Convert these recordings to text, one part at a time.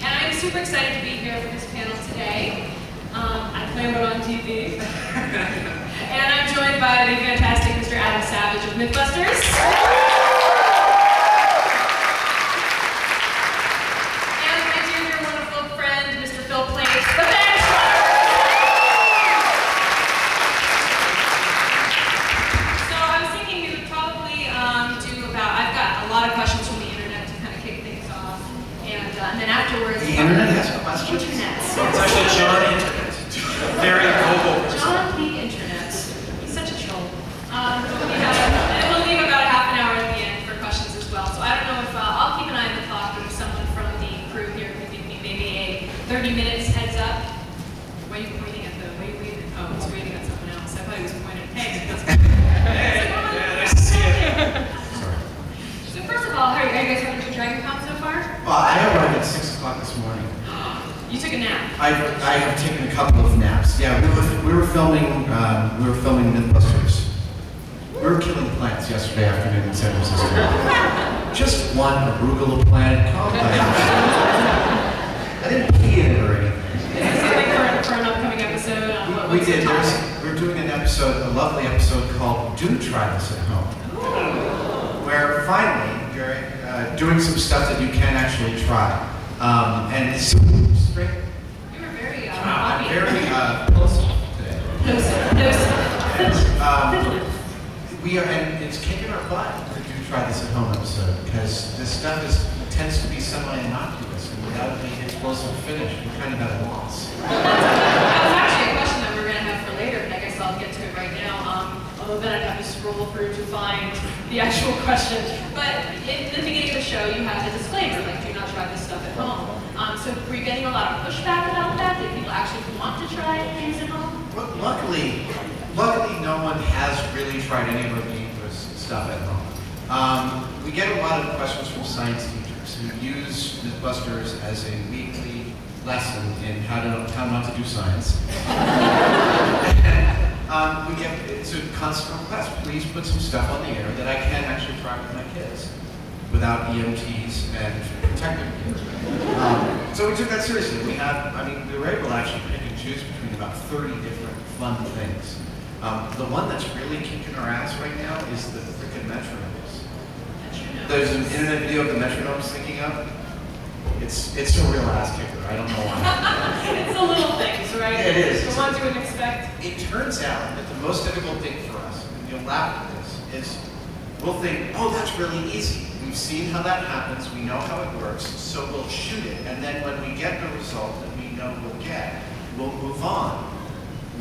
and I'm super excited to be here for this panel today. I play one on TV. And I'm joined by the fantastic Mr. Adam Savage of Mythbusters. And my dear wonderful friend, Mr. Plait, the band. So I was thinking we would probably do about, I've got a lot of questions from the internet to kind of kick things off. And then afterwards, the internet has questions? Internet. It's actually John Internet. Very mobile. John the Internet. He's such a troll. And we'll leave about a half an hour at the end for questions as well. So I don't know if I'll keep an eye on the clock, but if someone from the crew here could give me maybe a 30 minutes heads up. Why are you pointing at the? Why are you waving? Oh, it's waving at someone else. I thought he was pointing. Hey, Yeah, nice to see you. Sorry. So first of all, are you guys having to DragonCon so far? Well, I arrived at 6 o'clock this morning. You took a nap. I have taken a couple of naps. Yeah, we were filming Mythbusters. We were killing plants yesterday afternoon in San Francisco. Just one arugula plant. Calm down. I didn't pee in it or anything. Is this something for an upcoming episode? We did. We're doing an episode, a lovely episode called "Do Try This at Home," where finally you're doing some stuff that you can actually try. And it's straight. You were very I'm very close today. We are, and it's kicking our butt to do Try This at Home episode because this stuff tends to be semi-innocuous, and without the explosive finish, we're kind of at a loss. That was actually a question that we're going to have for later, and I guess I'll get to it right now. Although then I'd have to scroll through to find the actual question. But in the beginning of the show, you have the disclaimer, like, do not try this stuff at home. So were you getting a lot of pushback about that? Did people actually want to try things at home? Well, luckily, no one has really tried any of our dangerous stuff at home. We get a lot of questions from science teachers who use Mythbusters as a weekly lesson in how not to do science. It's a constant request. Please put some stuff on the air that I can actually try with my kids without EMTs and protective gear. So we took that seriously. We were able to actually pick and choose between about 30 different fun things. The one that's really kicking our ass right now is the frickin' metronomes. There's an internet video of the metronomes thinking up. It's a real ass kicker. I don't know why. It's the little things, right? Yeah, it is. The ones you would expect. It turns out that the most difficult thing for us, and you'll laugh at this, is we'll think, oh, that's really easy. We've seen how that happens, we know how it works, so we'll shoot it. And then when we get the result that we know we'll get, we'll move on.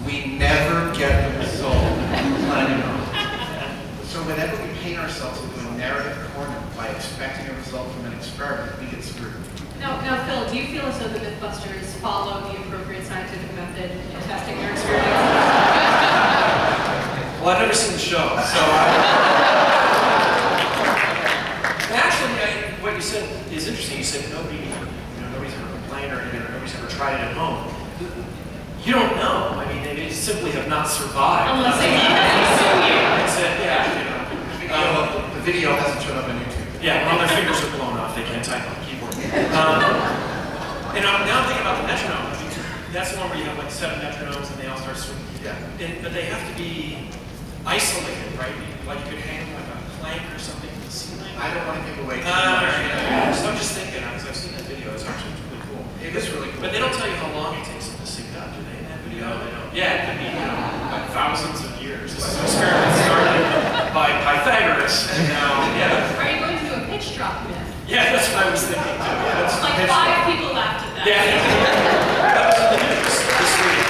We never get the result that we're planning on. So whenever we paint ourselves into a narrative corner by expecting a result from an experiment, we get screwed. Now, Phil, do you feel as though the Mythbusters follow the appropriate scientific method in testing their experiments? Well, I've never seen the show, so actually, what you said is interesting. You said nobody's ever complained or nobody's ever tried it at home. You don't know. I mean, they simply have not survived. Unless they sue you. The video hasn't shown up on YouTube. Yeah, well, their fingers are blown off. They can't type on the keyboard. And now I'm thinking about the metronome. I mean, that's the one where you have like 7 metronomes and they all start swinging. Yeah. But they have to be isolated, right? Like you could hang like a plank or something to the ceiling. I don't want to give away too much. Yeah. So I'm just thinking, because I've seen that video, it's actually really cool. It is really cool. But they don't tell you how long it takes them to sync up, do they, in that video? No, they don't. Yeah, it could be, like thousands of years. This is an experiment started by Pythagoras, and now, yeah. Are you going to do a pitch drop myth? Yeah, that's what I was thinking too. Yeah, that's Like 5 people laughed at that. Yeah, that was in the news this week.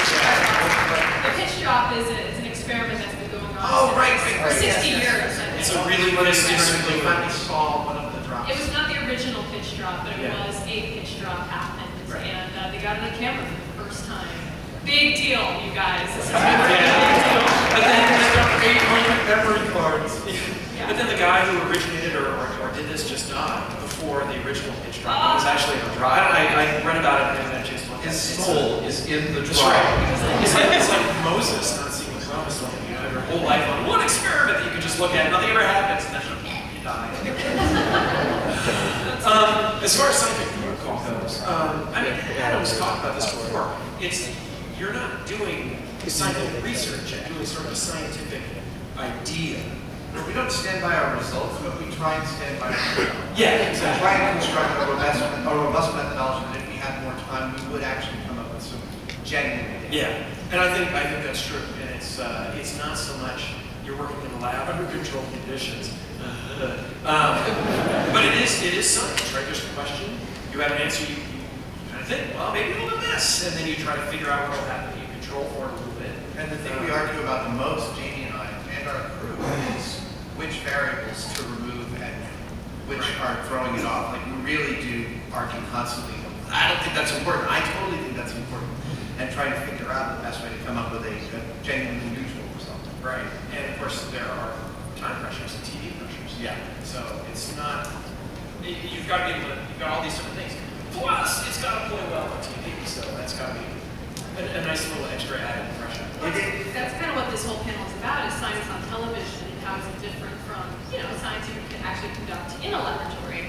The pitch drop is an experiment that's been going on for 60 yes. years. It's a really viscous They fluid. finally saw one of the drops. It was not the original pitch drop, but it was a pitch drop happened. Right. And they got it on camera for the first time. Big deal, you guys. This is a Yeah. big deal. But then they got 800 memory cards. Yeah. But then the guy who originated or did this just died before the original pitch drop. It was actually a drop. I read about it and I haven't had a chance to look at it. His soul is in the That's drop. right. It's like Moses not seeing the promised land. You have your whole life on one experiment that you can just look at. Nothing ever happens, and then you die. As far as scientific protocol goes, Chris talked about this before. You're not doing scientific research, you're doing sort of a scientific idea. We don't stand by our results, but we try and stand by our methodology. Yeah, So exactly. try and construct a robust methodology that if we had more time, we would actually come up with some genuine data. Yeah, and I think that's true. And it's not so much you're working in a lab under controlled conditions, but it is science, right? There's a question, you have an answer, you kind of think, well, maybe we'll do this, and then you try to figure out what will happen. You control for it a little bit. And the thing we argue about the most, Jamie and I, and our crew, is which variables to remove and which are throwing it off. Like, we really do argue constantly. I don't think that's important. I totally think that's important. And trying to figure out the best way to come up with a genuinely neutral result. Right. And of course, there are time pressures and TV pressures. Yeah. So it's not, you've got to be able to, you've got all these different things. Plus, it's got to play well on TV. So that's got to be a nice little extra added pressure. That's kind of what this whole panel is about, is science on television and how is it different from, science you can actually conduct in a laboratory.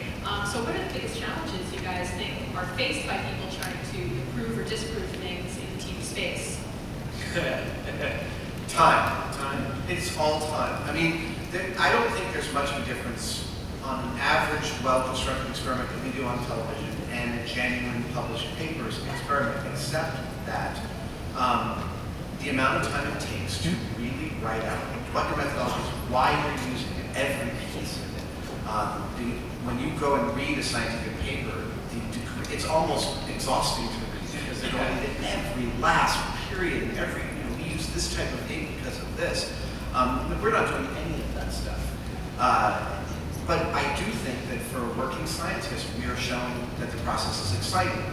So what are the biggest challenges you guys think are faced by people trying to improve or disprove things in the TV space? Time. It's all time. I mean, I don't think there's much of a difference on an average, well-constructed experiment that we do on television and a genuine published papers experiment, except that the amount of time it takes to really write out what your methodology is, why you're using it, every piece of it. When you go and read a scientific paper, it's almost exhausting to read because they're going into every last period and every, we use this type of ink because of this. We're not doing any of that stuff. But I do think that for a working scientist, we are showing that the process is exciting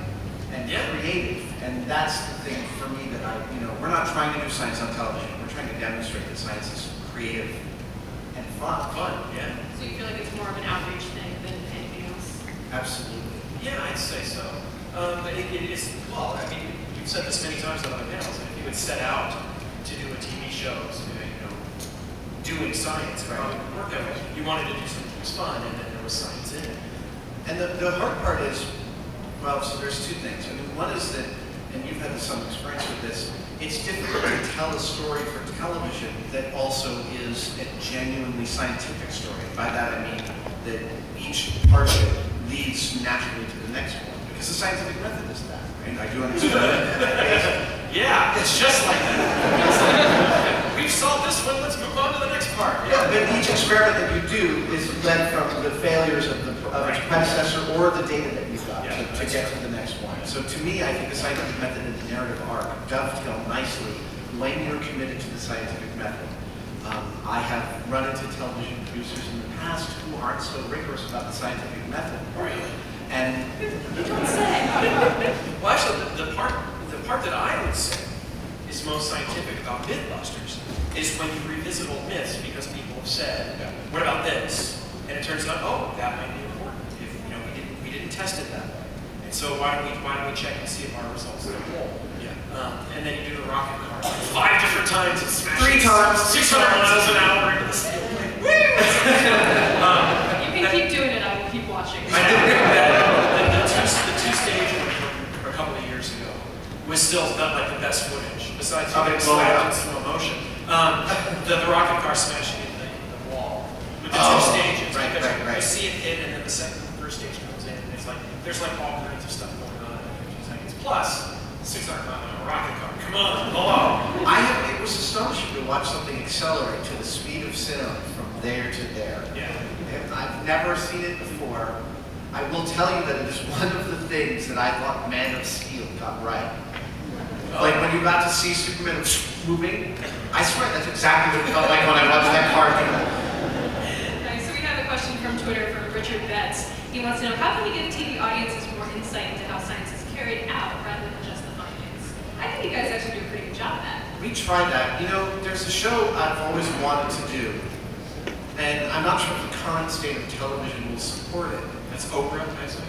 and creative. And that's the thing for me that we're not trying to do science on television. We're trying to demonstrate that science is creative and fun. Yeah. So you feel like it's more of an outreach thing than anything else? Absolutely. Yeah, I'd say so. It is, well, I mean, you've said this many times on other panels, that if you would set out to do a TV show, doing science, right? Work of it, you wanted to do something that was fun, and then there was science in it. And the hard part is, well, so there's two things. I mean, one is that, and you've had some experience with this, it's difficult to tell a story for television that also is a genuinely scientific story. By that I mean that each part of it leads naturally to the next one. Because the scientific method is that, right? I do understand. Yeah, it's just like that. We've solved this one, let's move on to the next part. Yeah, but each experiment that you do is led from the failures of its predecessor or the data that you've got to get to the next one. So to me, I think the scientific method and the narrative arc dovetail nicely when you're committed to the scientific method. I have run into television producers in the past who aren't so rigorous about the scientific method. Really? And You don't say. Well, actually, the part that I would say is most scientific about Mythbusters is when you revisit old myths because people have said, what about this? And it turns out, oh, that might be important. If we didn't test it that way. And so why don't we check and see if our results are hold? And then you do the rocket car 5 different times and smash 3 times, 600 miles an hour into the steel plate. Woo! You can keep doing it, I will keep watching. I know the two-stage from a couple of years ago was still like the best footage, besides getting slapped in slow motion. The rocket car smashing into the wall with the 2 stages. Right. You see it hit, and then the first stage comes in, and it's like there's like all kinds of stuff going on in 15 seconds. Plus, 600-mile-an-hour rocket car. Come on, hello. It was astonishing to watch something accelerate to the speed of sound from there to there. Yeah. I've never seen it before. I will tell you that it is one of the things that I thought Man of Steel got right. Like when you got to see Superman moving, I swear that's exactly what it felt like when I watched that car do that. Okay, so we have a question from Twitter from Richard Betts. He wants to know, how can we give TV audiences more insight into how science is carried out rather than just the findings? I think you guys actually do a pretty good job at that. We tried that. There's a show I've always wanted to do, and I'm not sure if the current state of television will support it. That's Oprah, I say.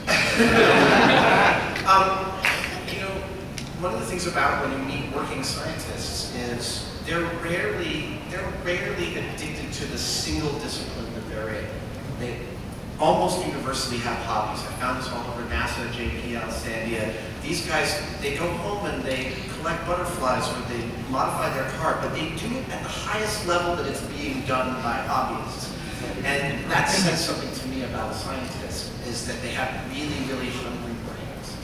One of the things about when you meet working scientists is they're rarely addicted to the single discipline that they're in. They almost universally have hobbies. I found this all over NASA, JPL, Sandia. these guys, they go home and they collect butterflies or they modify their car, but they do it at the highest level that it's being done by hobbyists. And that says something to me about scientists, is that they have really, really hungry brains.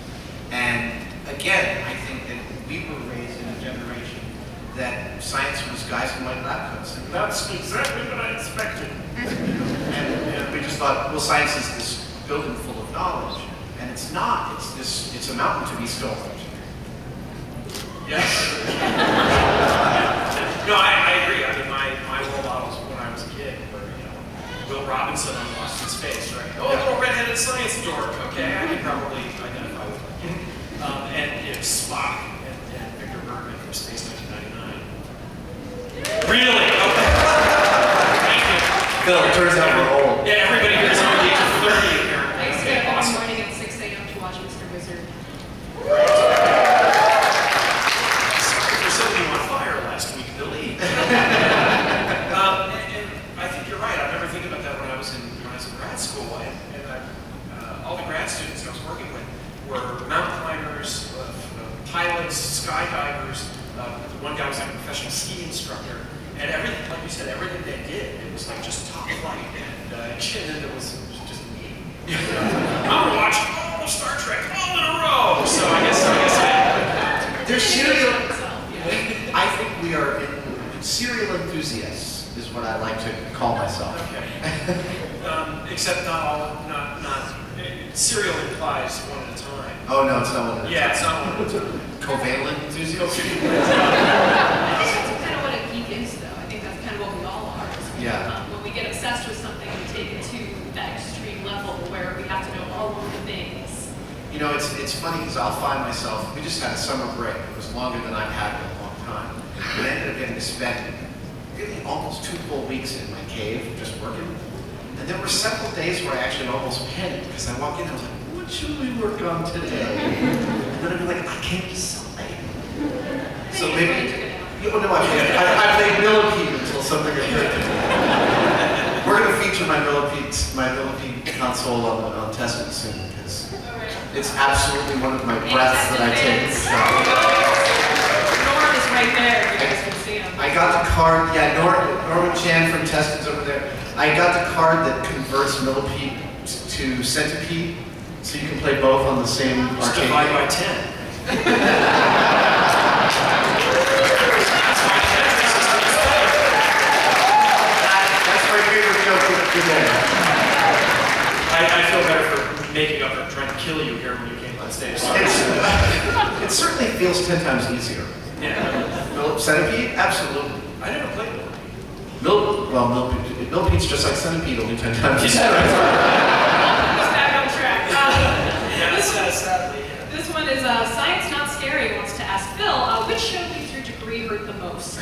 And again, I think that we were raised in a generation that science was guys in white lab coats. And That's exactly what I expected. and we just thought, well, science is this building full of knowledge. And it's not. It's a mountain to be stolen. Yes. No, I agree. I mean, my role models when I was a kid were, Will Robinson on Lost in Space, right? Oh, a little redheaded science dork. Okay, I can probably identify with that kid. And Spock and Victor Bergman from Space 1999. Really? Okay. Thank you. Phil, it turns out we're old. Yeah, everybody here is on the age of 30 apparently. I used to Okay, get up every awesome. morning at 6 a.m. to watch Mr. Wizard. Sorry for setting you on fire last week, Billy. And I think you're right. I remember thinking about that when I was in grad school, and all the grad students I was working with were mountain climbers, pilots, skydivers. One guy was like a professional ski instructor, and everything, like you said, everything they did, it was like just top flight, and then there was just me. I'm gonna watch all of Star Trek all in a row. So I guess There's serial. I think we are serial enthusiasts, is what I like to call myself. Okay. Except not serial implies one at a time. Oh no, it's not one of the Yeah, it's not one at a time. Covalent enthusiasts. I think that's kind of what a geek is, though. I think that's kind of what we all are. Yeah. When we get obsessed with something, we take it to that extreme level where we have to know all of the things. It's funny because I'll find myself, we just had a summer break. It was longer than I've had in a long time. And I ended up getting to spend really almost 2 full weeks in my cave just working. And there were several days where I actually almost panicked because I walk in and I was like, what should we work on today? And then I'd be like, I came to so late. So maybe, no, I played Millipede until something occurred to me. We're going to feature my Millipede console on Tested soon because it's absolutely one of my breaths that I take. Norm is right there, if you guys can see him. I got the card, yeah, Norman Chan from Tested's over there. I got the card that converts Millipede to Centipede, so you can play both on the same Just arcade. divide by 10. That's my favorite joke of the day. I feel better for making up for trying to kill you here when you came on stage. Sorry. It certainly feels 10 times easier. Yeah. Centipede? Absolutely. I never played Millipede. Millipede's just like Centipede, only 10 times Just easier. Back on track. Yeah, sadly. This one is Science Not Scary wants to ask Phil, which show with your degree hurt the most?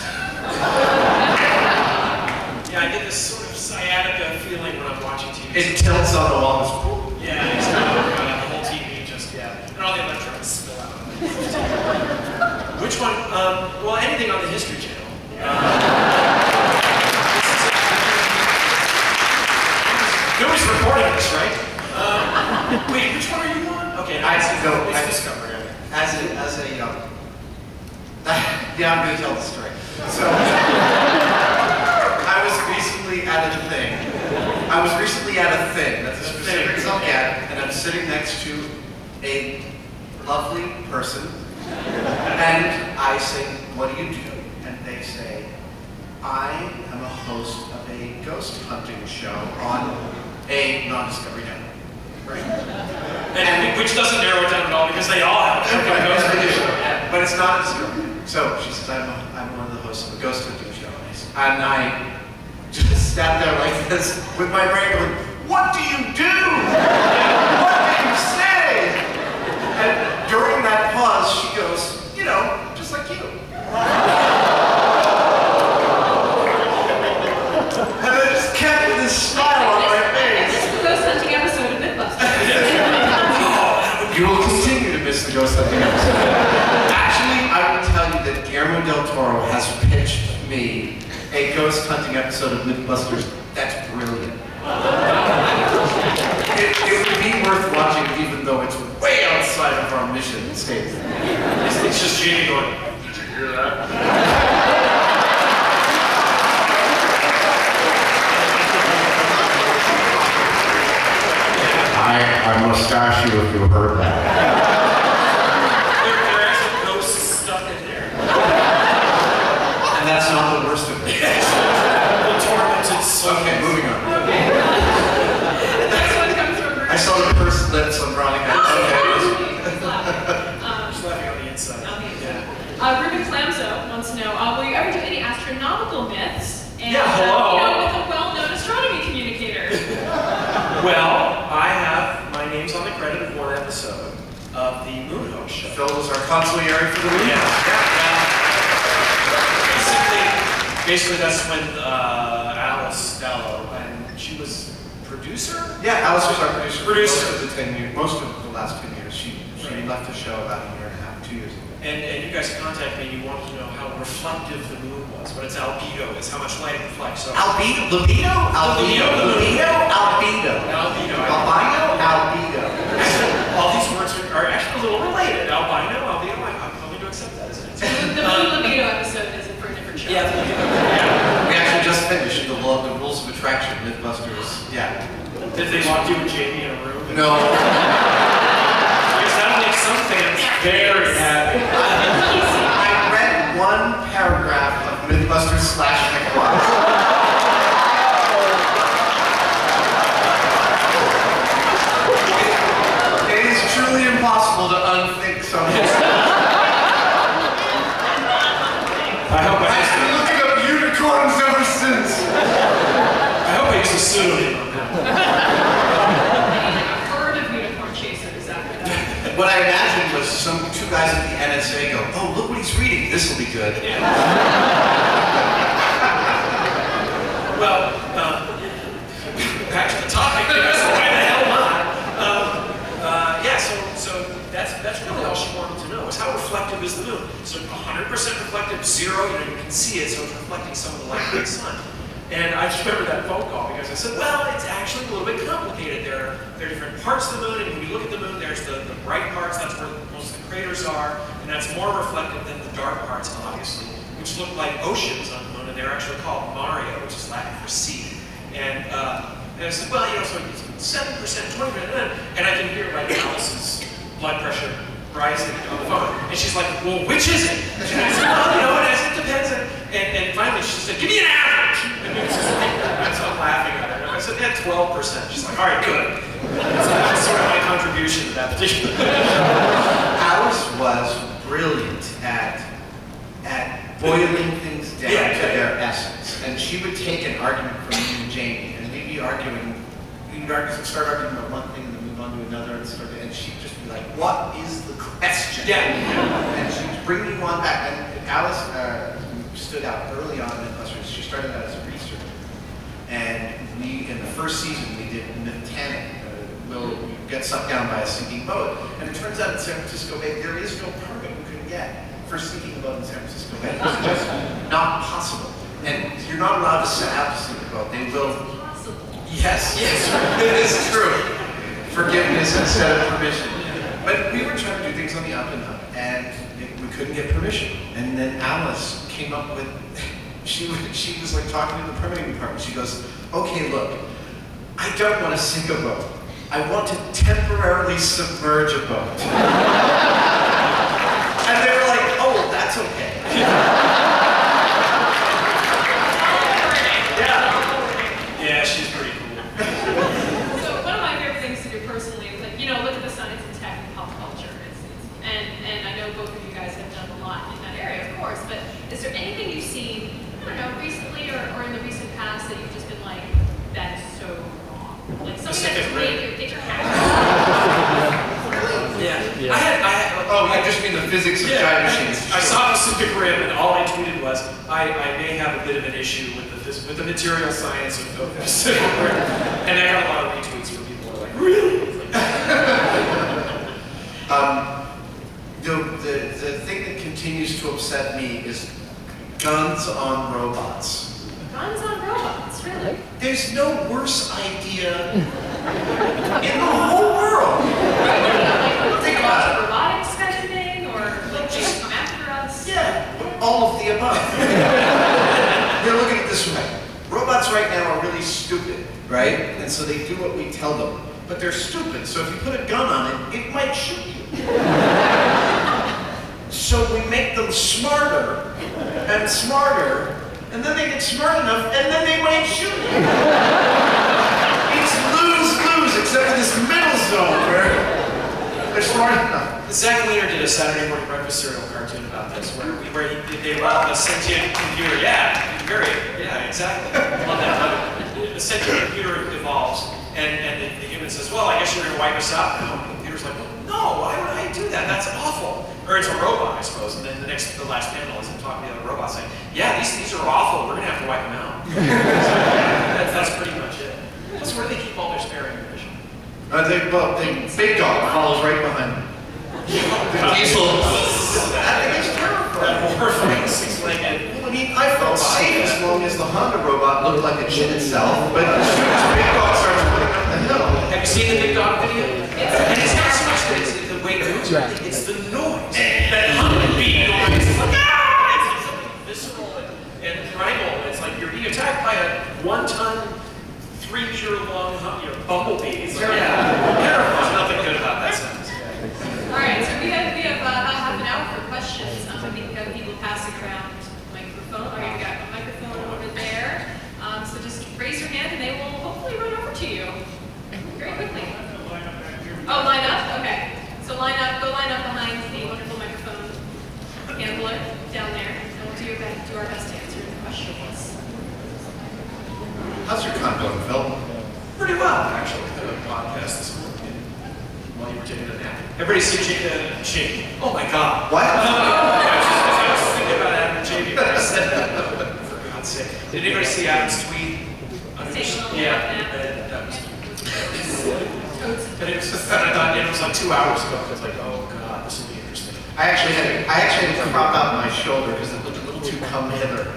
Yeah, I get this sort of sciatica feeling when I'm watching TV. It tilts on the walls. Yeah, it's kind of the whole TV just, and all the electrons spill out. Which one? Well, anything on the History Channel. Nobody's recording this, right? Wait, which one are you on? Okay, I it's Discovery. As a yeah, I'm going to tell the story. So, I was recently at a thing. That's as specific as I'll get, and I'm sitting next to a lovely person, and I say, what do you do? And they say, I am a host of a ghost hunting show on a non-Discovery network. Right. And which doesn't narrow it down at all because they all have a ghost hunting show. Yeah. But it's not a Discovery. So she says, I'm one of the hosts of a ghost hunting show. And I just sat there like this with my brain going, what do you do? What do you say? And during that pause, she goes, just like you. And I just kept this smile on my face. This is the ghost hunting episode of Mythbusters. You will continue to miss the ghost hunting episode. Actually, I will tell you that Guillermo del Toro has pitched me a ghost hunting episode of Mythbusters that's brilliant. It would be worth watching even though it's way outside of our mission statement. It's just Jamie going, did you hear that? I mustache you if you heard that. There are actually ghosts stuck in there. And that's not the worst of it. The tormented soul. Okay, moving on. Okay. Next one comes from I saw the pursed lips on Veronica. Okay. Just laughing on the inside. Ruben Clamso wants to know, will you ever do any astronomical myths? And, Yeah, hello. with a well-known astronomy communicator. Well, I have my name's on the credit of one episode of the Moon Host show. Phil was our consigliere for the week. Basically that's when Alice Dello, and she was producer? Yeah, Alice was our producer. Producer. Most of the last 10 years. She left the show about a year and a half, 2 years ago. And you guys contacted me and you wanted to know how reflective the moon was, what its albedo is, how much light it reflects. So Albedo? Albedo. All these words are actually a little related. Albino, albedo, I'm willing to accept that as an answer. The Blue Libido episode is for a different show. Yeah, We actually just finished the rules of attraction, Mythbusters. Yeah. Did they lock you and Jamie in a room? No. Because that'll make some fans very happy. I read one paragraph of Mythbusters/McQuarrie. It is truly impossible to unthink something. I hope I've been looking up unicorns ever since. I hope I use a pseudonym on that. A herd of unicorn chasers after that. What I imagined was some two guys at the NSA go, oh, look what he's reading. This will be good. Well, back to the topic. Why the hell not? So that's really all she wanted to know is how reflective is the moon? So 100% reflective, zero, you can see it, so it's reflecting some of the light from the sun. And I just remember that phone call because I said, well, it's actually a little bit complicated. There are different parts of the moon, and when you look at the moon, there's the bright parts, that's where most of the craters are, and that's more reflective than the dark parts, obviously, which look like oceans on the moon, and they're actually called Mario, which is Latin for sea. And I said, well, so it's 7%, 20%, and I can hear like Alice's blood pressure rising on the phone. And she's like, well, which is it? And I said, well, it depends. And finally she said, give me an average. And it was just like that. And so I'm laughing at her. And I said, yeah, 12%. She's like, all right, good. So that was sort of my contribution to that particular. Alice was brilliant at boiling things down to their essence. And she would take an argument from me and Jamie, and we'd be arguing, start arguing about one thing and then move on to another, and she'd just be like, what is the question? Yeah. And she'd bring me one back. And Alice stood out early on in Mythbusters. She started out as a researcher. And in the first season, we did Mythanic. We'll get sucked down by a sinking boat. And it turns out in San Francisco Bay, there is no permit we could get for sinking a boat in San Francisco Bay. It's just not possible. And you're not allowed to set out to sink a boat. They will. Yes, it is true. Forgiveness instead of permission. But we were trying to do things on the up and up, and we couldn't get permission. And then Alice came up with, she was like talking to the permitting department. She goes, okay, look, I don't want to sink a boat. I want to temporarily submerge a boat. And they were like, oh, well, that's okay. Yeah, she's pretty cool. So one of my favorite things to do personally is like, look at the science and tech and pop culture. And I know both of you guys have done a lot in that area, of course, but is there anything you've seen, I don't know, recently or in the recent past that you've just been like, that is so wrong? Like something that's made get your hat. Yeah. I had Oh, you just mean the physics of giant machines. I saw Pacific Rim, and all I tweeted was, I may have a bit of an issue with the material science of Pacific Rim. And I got a lot of retweets from people who were like, really? The thing that continues to upset me is guns on robots. Guns on robots, really? There's no worse idea in the whole world. Think about robotics right? And so they do what we tell them. But they're stupid, so if you put a gun on it, it might shoot you. So we make them smarter and smarter, and then they get smart enough, and then they might shoot you. It's lose-lose, except for this middle zone where they're smart enough. Zach Wiener did a Saturday Morning Breakfast cereal cartoon about this, where they evolved a sentient computer. Yeah, exactly. Love that. The sentient computer evolves, and the human says, well, I guess you're going to wipe us out now. And the computer's like, well, no, why would I do that? That's awful. Or it's a robot, I suppose. And then the last panel is him talking to the other robot saying, yeah, these are awful. We're going to have to wipe them out. So, that's pretty much it. That's where they keep all their spare ammunition. The big dog follows right behind them. The diesel. I think it's terrifying. That horrifying six-legged. I mean, I felt safe as long as the Honda robot looked like it shit itself, but as soon as the big dog starts putting up the hill. Have you seen the big dog video? And it's not so much that it's the way it moves, it's the noise. That humming noise. It's like, ah! It's like something visceral and primal. It's like you're being attacked by a 1-ton, 3-meter-long bumblebee. It's like, there's nothing good about that sentence. All right, so we have about half an hour for questions. I think we have people passing around microphone. All right, you got a microphone over there. So just raise your hand and they will hopefully run over to you very quickly. Oh, line up? Okay. So go line up behind the wonderful microphone handler down there, and we'll do our best to answer the questions. How's your con going, Phil? Pretty well, actually. I did a podcast this morning while you were taking a nap. Everybody see Jamie? Oh my God. What? I was thinking about Adam and Jamie when I said that. For God's sake. Did anybody see Adam's tweet? Yeah. And it was just, and I thought, it was like 2 hours ago. I was like, oh God, this will be interesting. I actually had to crop out my shoulder because it looked a little too come hither. It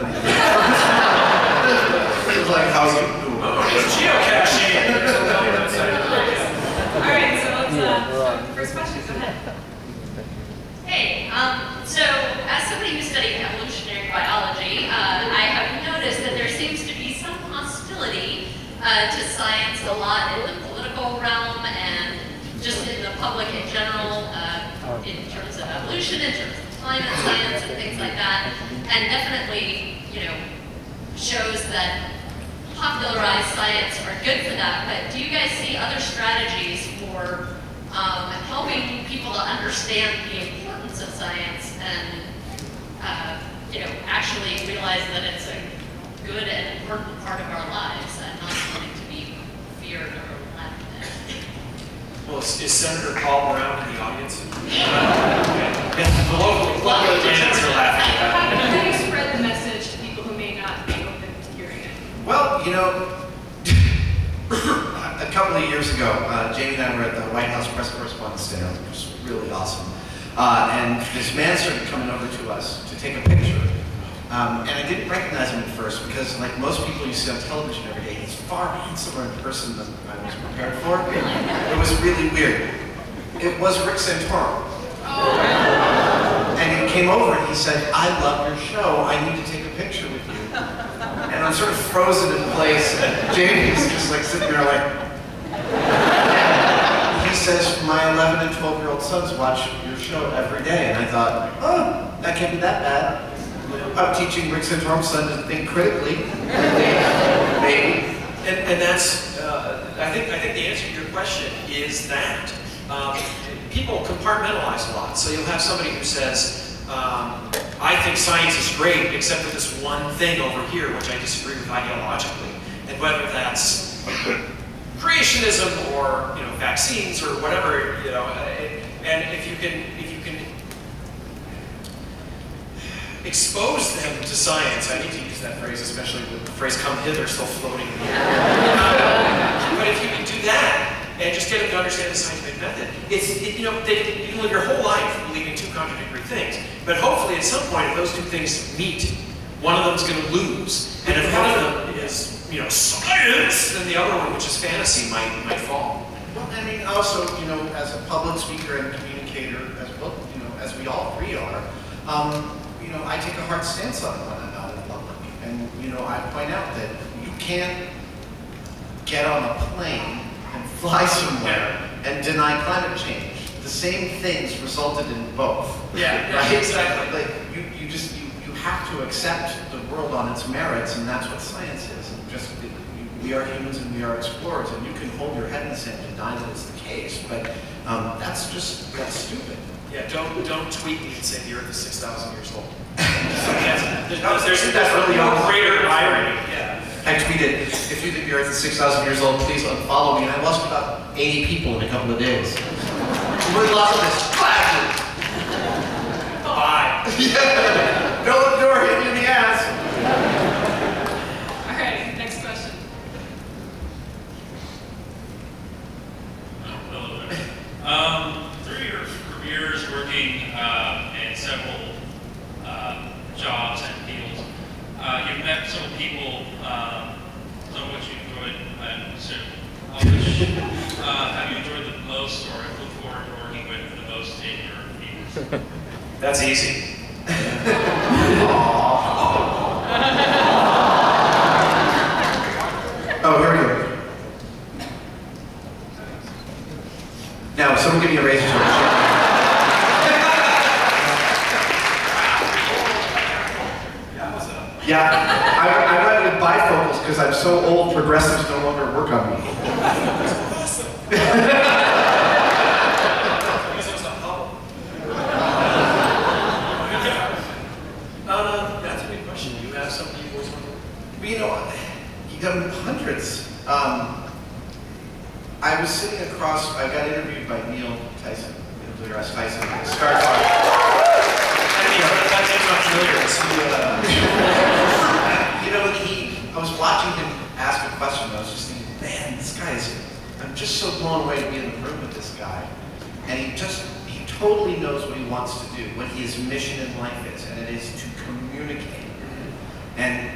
was like, how's it doing? It's geocaching. All right, so let's first question. Go ahead. Hey, so as somebody who studied evolutionary biology, I have noticed that there seems to be some hostility to science a lot in the political realm and just in the public in general, in terms of evolution, in terms of climate science and things like that, and definitely, shows that popularized science are good for that. But do you guys see other strategies for helping people to understand the importance of science and actually realize that it's a good and important part of our lives and not something to be feared or laughed at? Well, is Senator Paul Brown in the audience? The local residents are laughing about it. How do you spread the message to people who may not be open to hearing it? Well, a couple of years ago, Jamie and I were at the White House press correspondence stand, which was really awesome. And this man started coming over to us to take a picture. And I didn't recognize him at first because, like most people you see on television every day, he's far handsomer in person than I was prepared for. It was really weird. It was Rick Santorum. And he came over and he said, I love your show. I need to take a picture with you. And I'm sort of frozen in place. And Jamie's just like sitting there like... He says, my 11 and 12-year-old sons watch your show every day. And I thought, oh, that can't be that bad. I'm teaching Rick Santorum's son to think critically. Maybe. And that's, I think the answer to your question is that people compartmentalize a lot. So you'll have somebody who says, I think science is great, except for this one thing over here, which I disagree with ideologically. And whether that's creationism or vaccines or whatever, and if you can expose them to science. I need to use that phrase, especially with the phrase "come hither" still floating in the air. But if you can do that and just get them to understand the scientific method, you can live your whole life believing two contradictory things. But hopefully, at some point, if those two things meet, one of them's going to lose. And if one of them is science, then the other one, which is fantasy, might fall. Well, I mean, also, as a public speaker and communicator, as we all three are. I take a hard stance on it when I'm out in public. And, I point out that you can't get on a plane and fly somewhere and deny climate change. The same things resulted in both. Yeah, right? exactly. Like you have to accept the world on its merits, and that's what science is. And we are humans and we are explorers, and you can hold your head in the sand and deny that it's the case, but that's stupid. Yeah, don't tweet me and say the Earth is 6,000 years old. There's really no greater irony. Yeah. I tweeted, if you think the Earth is 6,000 years old, please unfollow me. And I lost about 80 people in a couple of days. Really lost this. Bye. Yeah. No door hit you in the ass. All right, next question. Hello there. Through your careers working in several jobs and fields, you've met some people, some of which you enjoyed, and so which have you enjoyed the most, or look forward to working with the most in your fields? That's easy. Oh, here we go. Now, someone give me a razor sharp. Yeah, I went with bifocals because I'm so old, progressives no longer work on me. That's a good question. You have something you always want to. You know, you got hundreds. I was sitting across, I got interviewed by Neil Tyson, Neil deGrasse Tyson, Star Trek. That name's not familiar. I was watching him ask a question, and I was just thinking, man, I'm just so blown away to be in the room with this guy. And he totally knows what he wants to do, what his mission in life is, and it is to communicate. And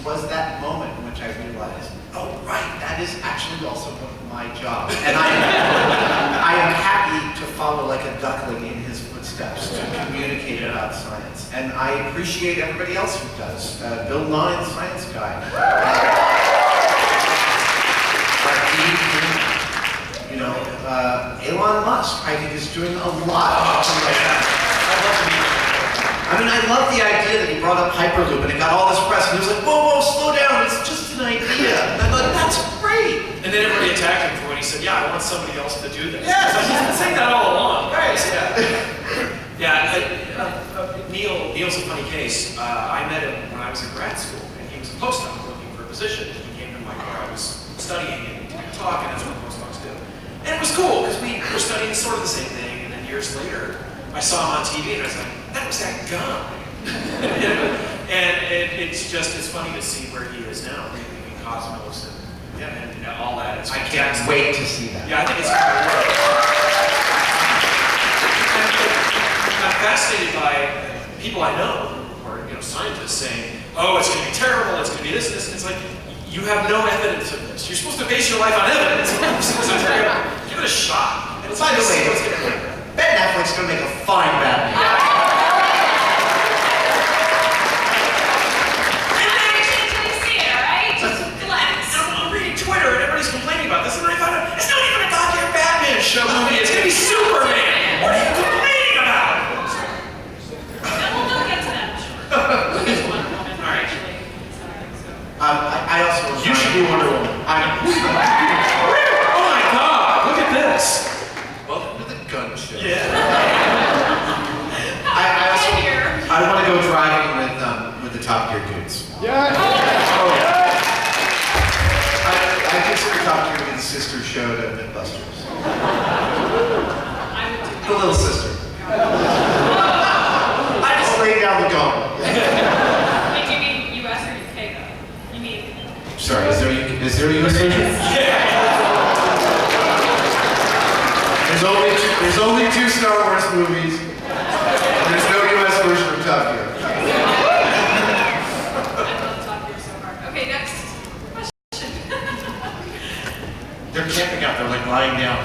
was that moment in which I realized, oh, right, that is actually also my job. And I am happy to follow like a duckling in his footsteps to communicate about science. And I appreciate everybody else who does. Bill Nye, the science guy. Elon Musk, I think, is doing a lot of something like that. I love the idea that he brought up Hyperloop and it got all this press, and he was like, whoa, slow down, it's just an idea. And I'm like, that's great. And then everybody attacked him for what he said. Yeah, I want somebody else to do this. Yes. He's been saying that all along. Right. Yeah. Neil's a funny case. I met him when I was in grad school, and he was a postdoc looking for a position. And he came to where I was studying and talking, that's what postdocs do. And it was cool, because we were studying sort of the same thing, and then years later, I saw him on TV, and I was like, that was that guy. And it's funny to see where he is now, leaving Cosmos and all that. I can't wait to see that. Yeah, I think it's going to work. I'm fascinated by people I know, or scientists saying, oh, it's going to be terrible, it's going to be this. It's like, you have no evidence of this. You're supposed to base your life on evidence. Give it a shot. And By the way, Ben Affleck's going to make a fine Batman. Twitter and everybody's complaining about this, and I found out it's not even a goddamn Batman show movie. It's gonna be Superman. What are you complaining about? We'll get to that, sure. There's Wonder Woman, actually. I also. You should be Wonder Woman. Oh my God! Look at this. Welcome to the gun show. Yeah. I want to go driving with the Top Gear dudes. Yeah. I consider Top Gear to be the sister show to Mythbusters. The little sister. I just laid down the gauntlet. Wait, do you mean US or UK though? You mean? Sorry, is there a US version? There's only two Star Wars movies. There's no US version of Top Gear. I love Top Gear so hard. Okay, next question. They're camping out there, like lying down.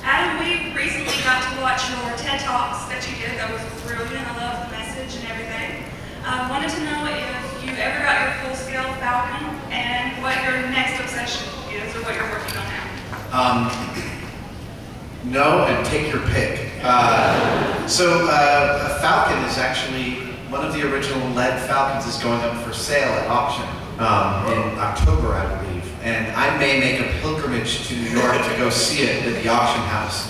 Adam, we recently got to watch your TED Talks that you did. That was brilliant. I love the message and everything. Wanted to know if you've ever got your full-scale falcon and what your next obsession is or what you're working on now. No, and take your pick. So a falcon is actually, one of the original lead falcons is going up for sale at auction in October, I believe. And I may make a pilgrimage to New York to go see it at the auction house.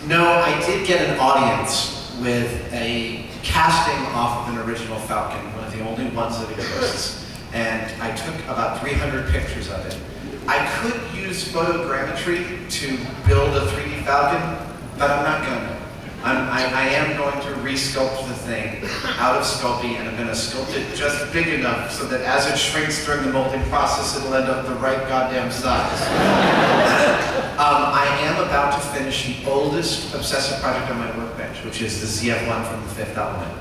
No, I did get an audience with a casting off of an original falcon, one of the only ones that exists. And I took about 300 pictures of it. I could use photogrammetry to build a 3D falcon, but I'm not gonna. I am going to re-sculpt the thing out of Sculpey, and I'm going to sculpt it just big enough so that as it shrinks during the molding process, it'll end up the right goddamn size. I am about to finish the oldest obsessive project on my workbench, which is the ZF-1 from The Fifth Element.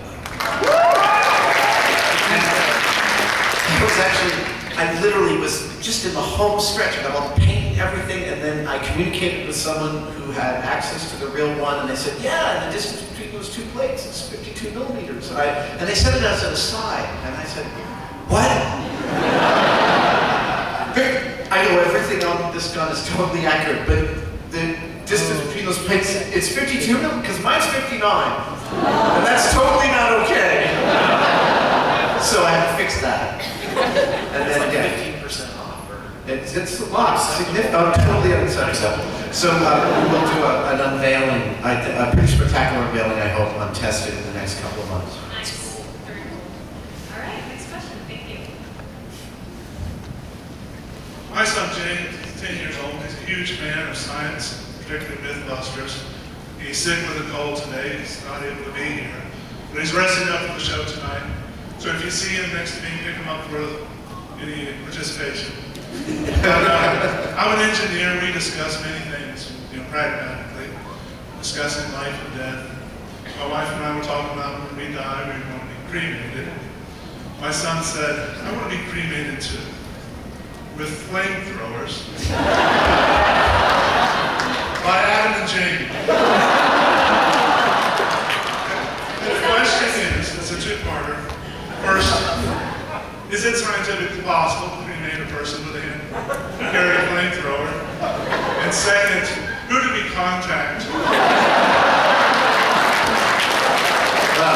I literally was just in the home stretch, and I'm all painting everything, and then I communicated with someone who had access to the real one, and they said, yeah, the distance between those two plates is 52 millimeters. And they said it as an aside, and I said, what? I know everything on this gun is totally accurate, but the distance between those plates, it's 52 millimeters, because mine's 59, and that's totally not okay. So I had to fix that. And then, like 15% off, or? It's a lot, significant, totally unacceptable. So we'll do an unveiling, a pretty spectacular unveiling, I hope, on Tested in the next couple of months. Nice. Very cool. All right, next question. Thank you. My son Jay is 10 years old. He's a huge fan of science, particularly Mythbusters. He's sick with a cold today. He's not able to be here. But he's resting up for the show tonight. So if you see him next to me, pick him up for any participation. I'm an engineer. We discuss many things, pragmatically, discussing life and death. My wife and I were talking about when we die, we want to be cremated. My son said, I want to be cremated too, with flamethrowers. By Adam and Jamie. The question is, it's a two-parter. First, is it scientifically possible to cremate a person with a hand, carry a flamethrower? And second, who do we contact? I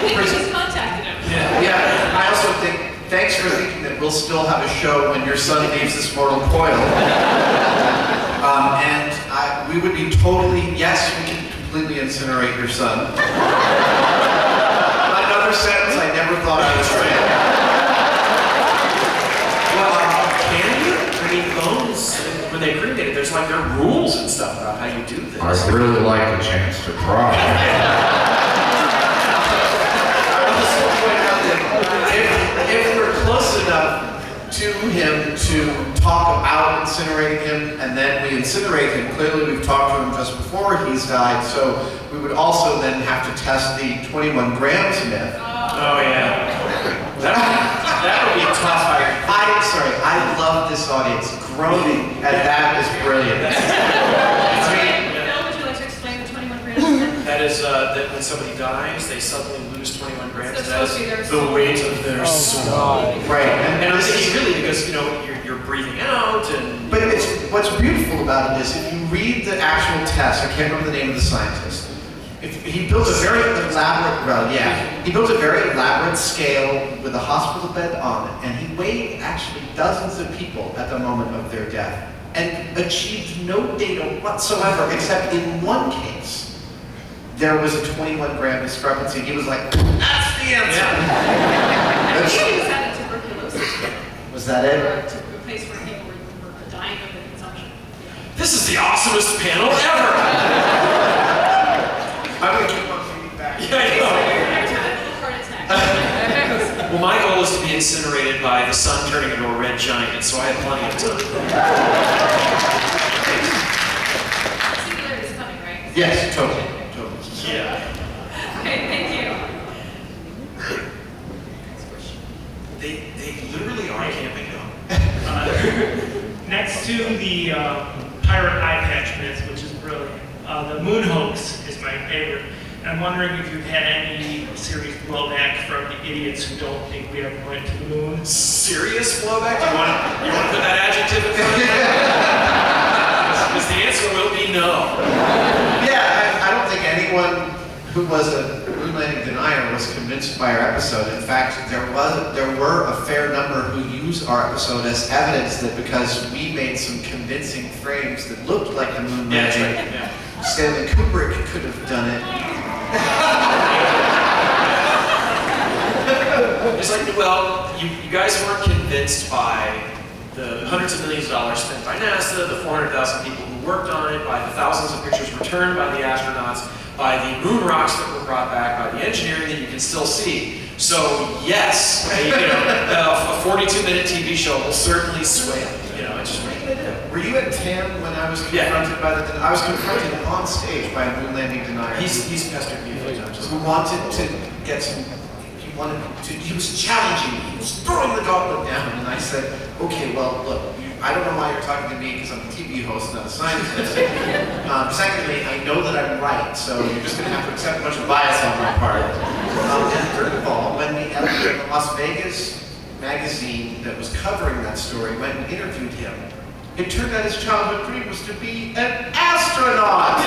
think we just contacted him. Yeah, I also think, thanks for thinking that we'll still have a show when your son leaves this mortal coil. We would be totally, yes, we can completely incinerate your son. Another sentence I never thought I would say. Can you? I mean, bones, when they cremated, there are rules and stuff about how you do this. I'd really like a chance to cry. I will just point out that if we're close enough to him to talk about incinerating him, and then we incinerate him, clearly we've talked to him just before he's died, so we would also then have to test the 21 grams myth. Oh, yeah. That would be tough. I love this audience. Groaning at that is brilliant. Phil, would you like to explain the 21 grams myth? That is that when somebody dies, they suddenly lose 21 grams. So it's That supposed to be their is the weight of their soul. Right. And I'm thinking really because you're breathing out and. But what's beautiful about it is if you read the actual test, I can't remember the name of the scientist. He built a very elaborate scale with a hospital bed on it, and he weighed actually dozens of people at the moment of their death, and achieved no data whatsoever, except in one case, there was a 21 gram discrepancy. He was like, that's the answer. I think he was having tuberculosis. Was that it? Or a place where people were dying of the consumption. This is the awesomest panel ever! I'm going to keep on feeding back. Yeah, I know. Every time I have a little heart attack. Well, my goal is to be incinerated by the sun turning into a red giant, so I have plenty of time. Singularity is coming, right? Yes, totally. Yeah. Okay, thank you. They literally are camping out. Next to the pirate eye patch myth, which is brilliant, the moon hoax is my favorite. And I'm wondering if you've had any serious blowback from the idiots who don't think we ever went to the moon. Serious blowback? You want to put that adjective in front of it? Because the answer will be no. Yeah, I don't think anyone who was a moon landing denier was convinced by our episode. In fact, there were a fair number who used our episode as evidence that because we made some convincing frames that looked like a moon landing, right. Yeah. Stanley Kubrick could have done it. It's like, well, you guys weren't convinced by the hundreds of millions of dollars spent by NASA, the 400,000 people who worked on it, by the thousands of pictures returned by the astronauts, by the moon rocks that were brought back, by the engineering that you can still see. So yes, a 42-minute TV show will certainly sway them. It's just what are you gonna do? Were you at TAM when I was confronted by I was confronted on stage by a moon landing denier. He's pestered me a few times. Who wanted to get some, he was challenging me, he was throwing the gauntlet down, and I said, okay, well, look, I don't know why you're talking to me because I'm a TV host, not a scientist. Secondly, I know that I'm right, so you're just going to have to accept a bunch of bias on my part. And third of all, when the editor of the Las Vegas magazine that was covering that story went and interviewed him, it turned out his childhood dream was to be an astronaut!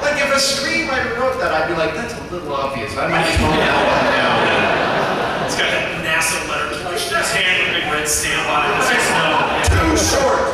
Like if a screenwriter wrote that, I'd be like, that's a little obvious. I might tone that one down. It's got that NASA letter pushed in his hand with a big red stamp on it. It says no. Too short!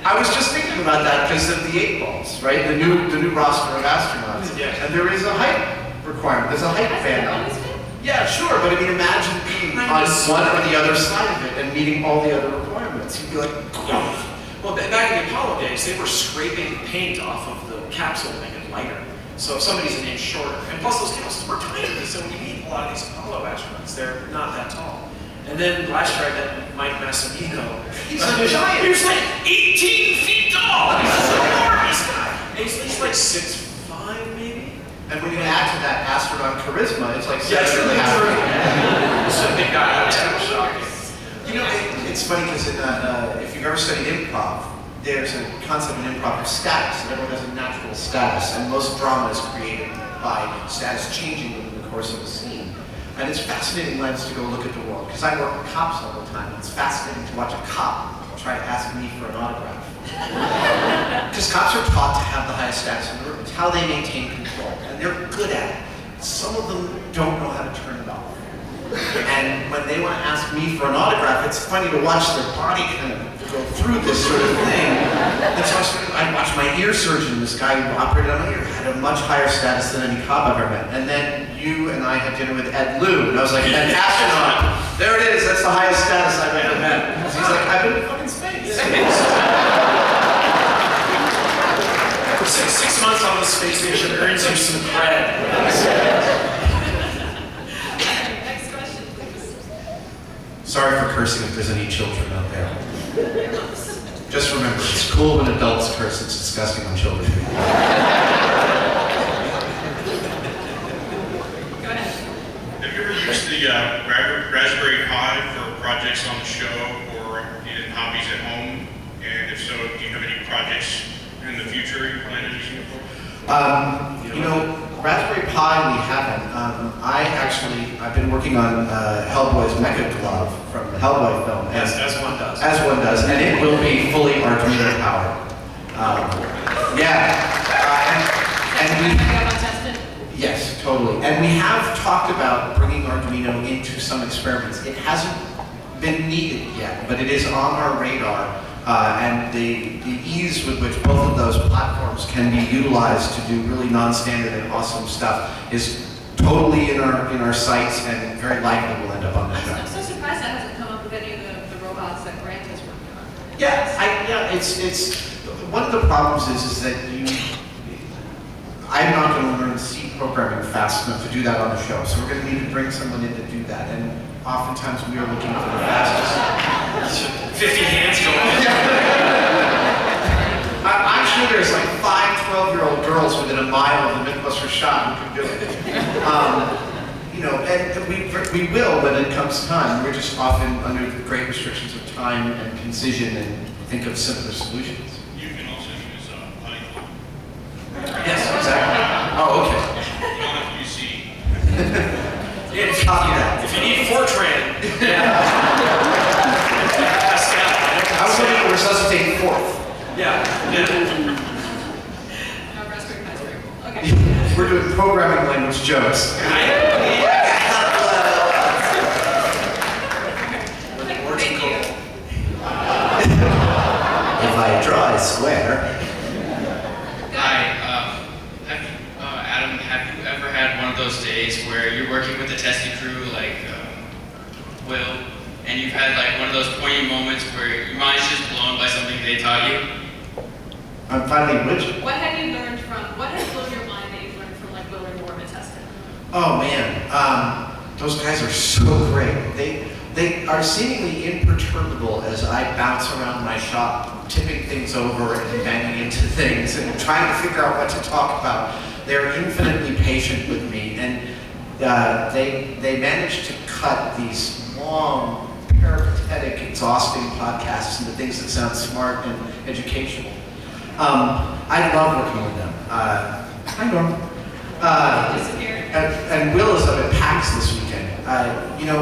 I was just thinking about that because of the 8 balls, right? The new roster of astronauts. Yeah. And there is a height requirement. There's a height band. Yeah, sure, but I mean, imagine being on one or the other side of it and meeting all the other requirements. You'd be like, oh. Well, back in the Apollo days, they were scraping paint off of the capsule to make it lighter. So if somebody's an inch shorter, and plus those capsules were tiny, so when you meet a lot of these Apollo astronauts, they're not that tall. And then last year I met Mike Massimino. He's a giant. He was like 18 feet tall. He's an enormous guy. And he's like 6'5", maybe. And when you add to that astronaut charisma, it's like Yeah, it's really true. He's a big guy. I was kind of shocked. It's funny because if you've ever studied improv, there's a concept in improv of status, and everyone has a natural status, and most drama is created by status changing within the course of a scene. And it's a fascinating lens to go look at the world, because I work with cops all the time, and it's fascinating to watch a cop try to ask me for an autograph. Because cops are taught to have the highest status in the room. It's how they maintain control, and they're good at it. Some of them don't know how to turn it off. And when they want to ask me for an autograph, it's funny to watch their body kind of go through this sort of thing. And so I watched my ear surgeon, this guy who operated on my ear, had a much higher status than any cop I've ever met. And then you and I had dinner with Ed Lieu, and I was like, an astronaut. There it is, that's the highest status I've ever met. He's like, I've been in fucking space. 6 months on the space station earns you some cred. Next question, please. Sorry for cursing if there's any children out there. Just remember, it's cool when adults curse, it's disgusting when children do. Go ahead. Have you ever used the Raspberry Pi for projects on the show or in hobbies at home? And if so, do you have any projects in the future you plan on using it for? Raspberry Pi we haven't. I've been working on Hellboy's Mecha Glove from the Hellboy film. As one does. As one does, and it will be fully Arduino powered. And we... Yes, totally. And we have talked about bringing Arduino into some experiments. It hasn't been needed yet, but it is on our radar. And the ease with which both of those platforms can be utilized to do really non-standard and awesome stuff is totally in our sights and very likely will end up on the show. I'm so surprised that hasn't come up with any of the robots that Grant is working on. It's one of the problems is that I'm not going to learn C programming fast enough to do that on the show, so we're going to need to bring someone in to do that, and oftentimes we are looking for the fastest. 50 hands going. I'm sure there's like 5 12-year-old girls within a mile of the Mythbusters shop who can do it. you know, and we will when it comes time. We're just often under the great restrictions of time and concision and think of simpler solutions. You can also use Python. Yes, exactly. Oh, okay. You don't have to use C. Yeah, Copy that. if you need Fortran, Pascal. I was looking to resuscitate fourth. Yeah. No, Raspberry Pi's very cool. Okay. We're doing programming language jokes. Thank you. If I draw a square. Hi, Adam, have you ever had one of those days where you're working with a testing crew like Will, and you've had like one of those poignant moments where your mind's just blown by something they taught you? I'm finally which? What have you learned from, what has blown your mind that you've learned from like Will or Norm and Teston? Oh man, those guys are so great. They are seemingly imperturbable as I bounce around my shop, tipping things over and banging into things and trying to figure out what to talk about. They're infinitely patient with me, and they manage to cut these long, peripatetic, exhausting podcasts into things that sound smart and educational. I love working with them. Hi, Norm. And Will is up at PAX this weekend. You know,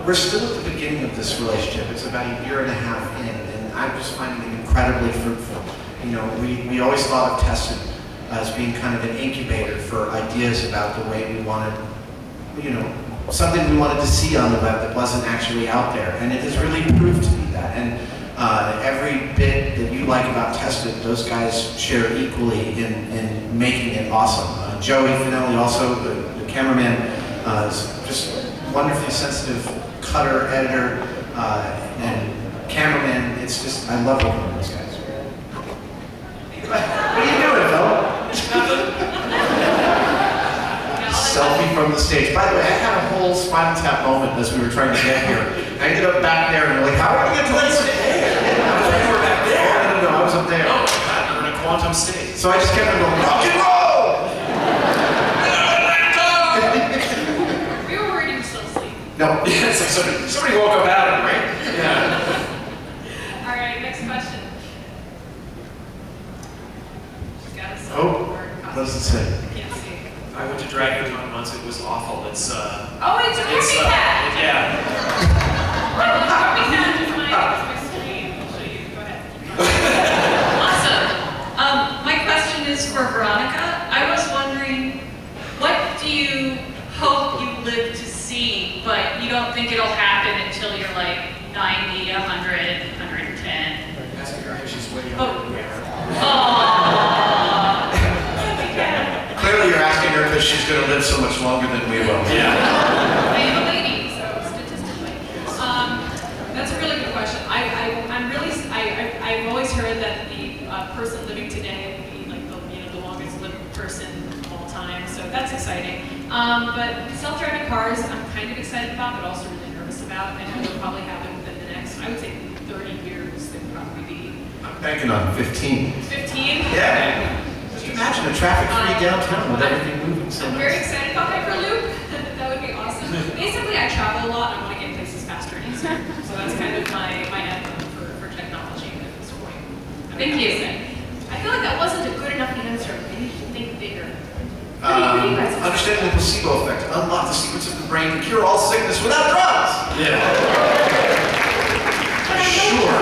we're still at the beginning of this relationship. It's about a year and a half in, and I'm just finding it incredibly fruitful. You know, we always thought of Tested as being kind of an incubator for ideas about the way we wanted, you know, something we wanted to see on the web that wasn't actually out there. And it has really proved to be that. And every bit that you like about Tested, those guys share equally in making it awesome. Joey Finelli, also the cameraman, is just wonderfully sensitive cutter, editor, and cameraman. It's just, I love working with those guys. What are you doing, Phil? Selfie from the stage. By the way, I had a whole Spinal Tap moment as we were trying to get here. I ended up back there and we're like, how are we going to get to that stage? I was like, you were back there. No, I was up there. Oh, God, you're in a quantum state. So I just kept on going, rock and roll! We were worried you were still asleep. No. Yeah, it's like somebody woke up Adam, right? Yeah. All right, next question. She's got a Oh, what does it say? Can't see. I went to DragonCon once. It was awful. It's Oh, it's a copycat! yeah. Copycat is my screen. I'll show you. Go ahead. Awesome. My question is for Veronica. I was wondering, what do you hope you live to see, but you don't think it'll happen until you're like 90, 100, 110? Ask her if she's way Oh. Clearly you're asking her because she's going to live so much longer than we will. Yeah. I am a lady, so statistically. That's a really good question. I've always heard that the person living today will be like the longest living person of all time, so that's exciting. But self-driving cars, I'm kind of excited about, but also really nervous about. I know it'll probably happen within the next, I would say 30 years, it would probably be. I'm banking on 15. 15? Yeah. Just imagine a traffic-free downtown with everything moving so I'm much. very excited about Hyperloop. That would be awesome. Basically, I travel a lot and I want to get places faster and easier. So that's kind of my end for technology at this point. Thank you. I feel like that wasn't a good enough answer. I need to think bigger. What do you guys think? Understanding the placebo effect. Unlock the secrets of the brain to cure all sickness without drugs. Yeah. Sure.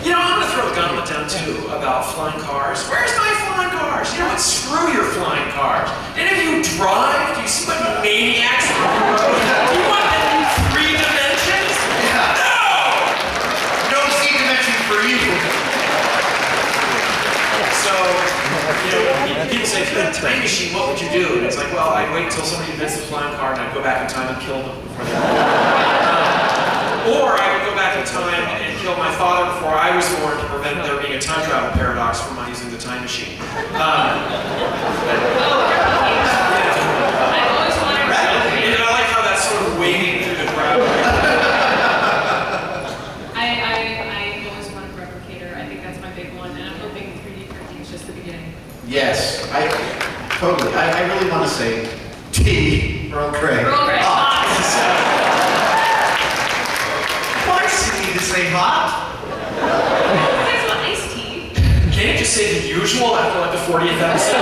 You know, I'm going to throw a gauntlet down too about flying cars. Where's my flying cars? You know what? Screw your flying cars. Any of you drive? Do you seem like maniacs on the road? Do you want 3 dimensions? Yeah. No! No C-dimension for you. So, you know, people say, if you had a time machine, what would you do? And it's like, well, I'd wait until somebody invents the flying car and I'd go back in time and kill them before they or I would go back in time and kill my father before I was born to prevent there being a time travel paradox from my using the time machine. I've always wanted to. And I like how that's sort of waving through the crowd. I always wanted a replicator. I think that's my big one, and I'm hoping 3D printing is just the beginning. Yes, I totally. I really want to say, tea. Earl Grey. Earl Grey. Hot. Why does it need to say hot? It's not iced tea. Can't you just say the usual after like the 40th episode?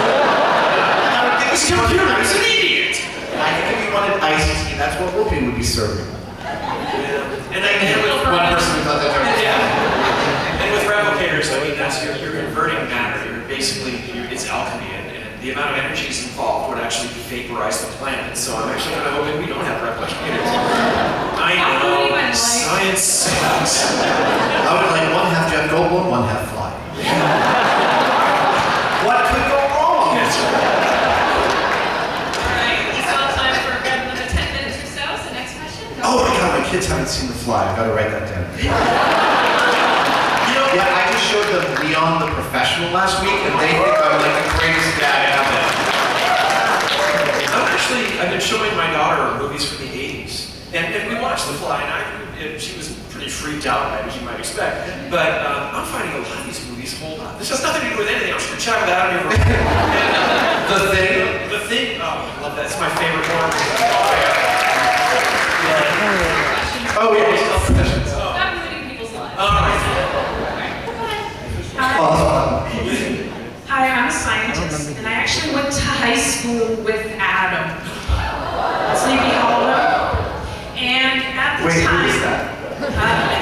This computer is an idiot! I think if you wanted iced tea, that's what Whoopi would be serving. And with One person who thought that joke was yeah. And with replicators, I mean, that's you're converting matter. It's alchemy, and the amount of energy involved would actually vaporize the planet. So I'm actually kind of hoping we don't have replicators. I know, science sucks. I would like one half Jeff Goldblum, one half Fly. What could go wrong? Alright, we still have time for another 10 minutes or so, so next question. Oh my god, my kids haven't seen The Fly. I've got to write that down. Yeah, I just showed them Leon the Professional last week, and they think I'm like the greatest dad ever. I've been showing my daughter movies from the 80s. And we watched The Fly, and she was pretty freaked out by it, as you might expect. But I'm finding a lot of these movies hold up. This has nothing to do with anything. I'm just going to chat with Adam here for a minute. And, The Thing? The Thing, oh, I love that. It's my favorite horror movie. Oh yeah, we still have questions. Stop ruining people's lives. Hi, I'm a scientist, and I actually went to high school with Adam. Sleepy Hollow. And at the Wait, time, who is that?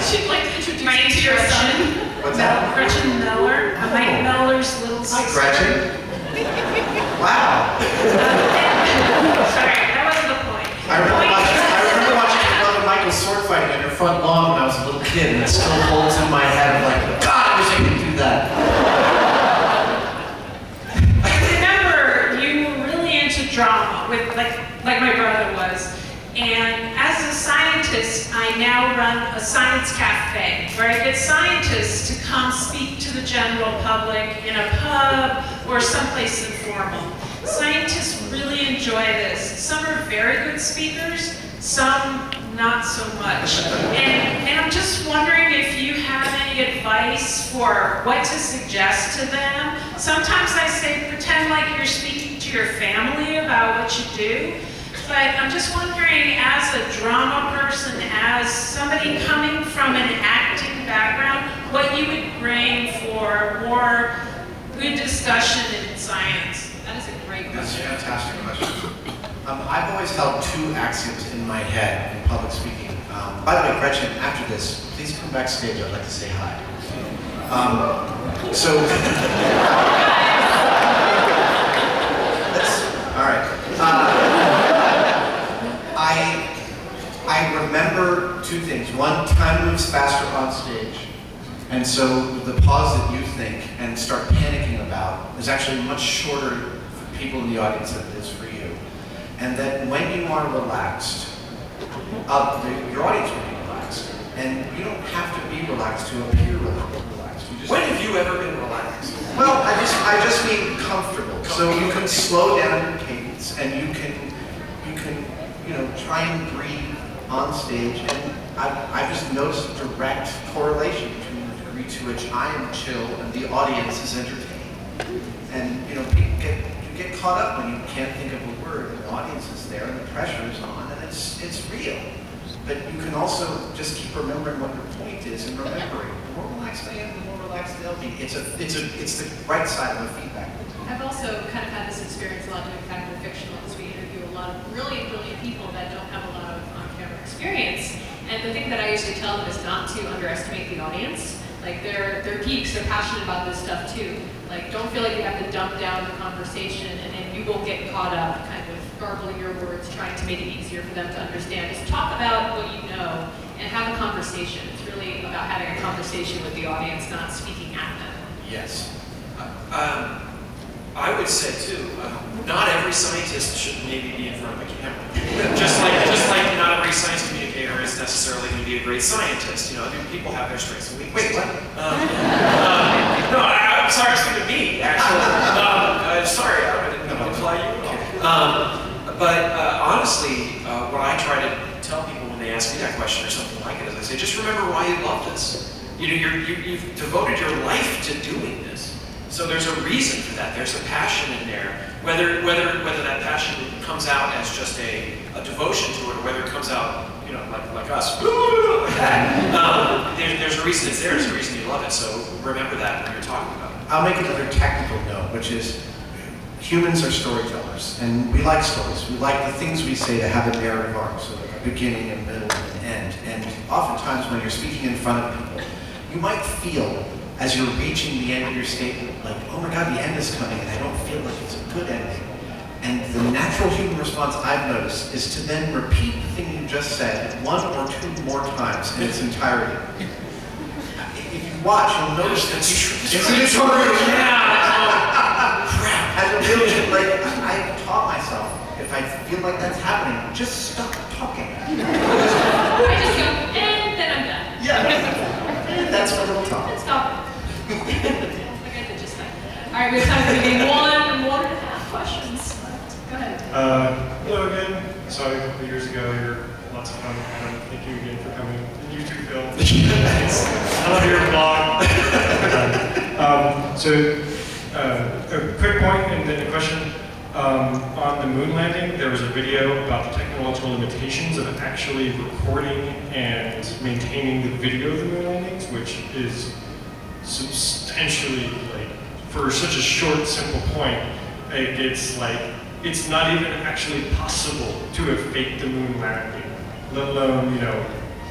She'd like to introduce my you to your son. intuition, What's that? Gretchen Miller, Mike Miller's little Hi, sister. Gretchen. Wow. Sorry, that wasn't the point. I remember watching your brother Michael sword fighting on your front lawn when I was a little kid, and it still holds in my head. I'm like, God, I wish I could do that. I remember you were really into drama, with like my brother was. And as a scientist, I now run a science cafe where I get scientists to come speak to the general public in a pub or someplace informal. Scientists really enjoy this. Some are very good speakers, some not so much. And I'm just wondering if you have any advice for what to suggest to them. Sometimes I say pretend like you're speaking to your family about what you do. But I'm just wondering, as a drama person, as somebody coming from an acting background, what you would bring for more good discussion in science. That is a great That's a question. fantastic question. I've always held two axioms in my head in public speaking. By the way, Gretchen, after this, please come backstage. I'd like to say hi. All right. I remember two things. One, time moves faster on stage. And so the pause that you think and start panicking about is actually much shorter for people in the audience than it is for you. And that when you are relaxed, your audience will be relaxed. And you don't have to be relaxed to appear relaxed. You just when have you ever been relaxed? Well, I just mean comfortable. So you can slow down your cadence and you can try and breathe on stage. And I've just noticed a direct correlation between the degree to which I am chill and the audience is entertained. And people get caught up when you can't think of a word and the audience is there and the pressure is on and it's real. But you can also just keep remembering what your point is and remembering. The more relaxed I am, the more relaxed they'll be. It's the right side of the feedback. I've also kind of had this experience a lot doing fact or fictional, because we interview a lot of really brilliant people that don't have a lot of on-camera experience. And the thing that I usually tell them is not to underestimate the audience. Like they're geeks, they're passionate about this stuff too. Like don't feel like you have to dump down the conversation and then you will get caught up kind of garbling your words, trying to make it easier for them to understand. Just talk about what you know and have a conversation. It's really about having a conversation with the audience, not speaking at them. Yes. I would say too, not every scientist should maybe be in front of a camera. just like not every science communicator is necessarily going to be a great scientist. People have their strengths and weaknesses. Wait, what? No, I'm sorry, it's to me, actually. Sorry, I didn't imply you at all. But honestly, what I try to tell people when they ask me that question or something like it is I say, just remember why you love this. You've devoted your life to doing this. So there's a reason for that. There's a passion in there. Whether that passion comes out as just a devotion to it, or whether it comes out, you know, like us, like that. There's a reason it's there. There's a reason you love it. So remember that when you're talking about it. I'll make another technical note, which is humans are storytellers, and we like stories. We like the things we say to have a narrative arc, so like a beginning, a middle, and an end. And oftentimes when you're speaking in front of people, you might feel, as you're reaching the end of your statement, like, oh my God, the end is coming, and I don't feel like it's a good ending. And the natural human response I've noticed is to then repeat the thing you just said 1 or 2 more times in its entirety. If you watch, you'll notice that it's true. As a real kid, like, I've taught myself, if I feel like that's happening, just stop talking. I just go, and then I'm done. Yeah, that's my little talk. And stop it. Like I did just fine. All right, we have time for maybe 1.5 questions. Go ahead. Hello again. I saw you a couple of years ago. You're lots of fun. Thank you again for coming. And you too, Phil. I love your blog. A quick point and then a question. On the moon landing, there was a video about the technological limitations of actually recording and maintaining the video of the moon landings, which is substantially, like, for such a short, simple point, it's not even actually possible to have faked the moon landing, let alone, you know,